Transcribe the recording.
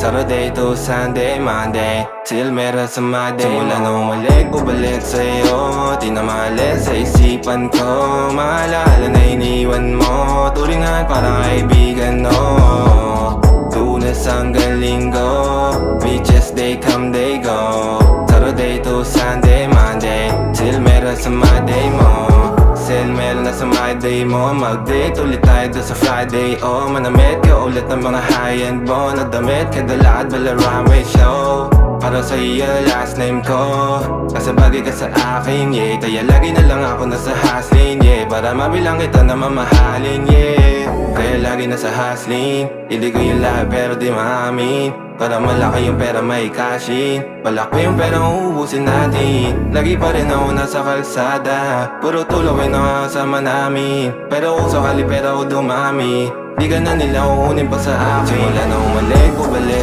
Saturday to Sunday, Monday Till meron sa Monday Simula nung umalik, bubalik sa'yo Di na maalis sa isipan ko Maalala na iniwan mo Turingan parang kaibigan, no Lunes hanggang Linggo Beaches, they come, they go Saturday to Sunday, Monday Till meron sa Monday mo Till meron na sa Monday mo Mag-date ulit tayo doon sa Friday Oh, manamit ka ulit ng mga high-end mo Nadamit ka dalakad bala runway show Para sa iyo last name ko Kasi bagay ka sa akin, yeah Kaya lagi na lang ako nasa hustling, yeah Para mabilang kita na mamahalin, yeah Kaya lagi nasa hustling Hindi ko yung lahat pero di maamin Para malaki yung pera may cashin Balak pa yung pera uubusin natin Lagi pa rin ako nasa kalsada Puro tulawin ang kasama namin Pero kung sakali pera ko dumami Di ka na nila uunin pa sa akin Simula na umalik, bubalik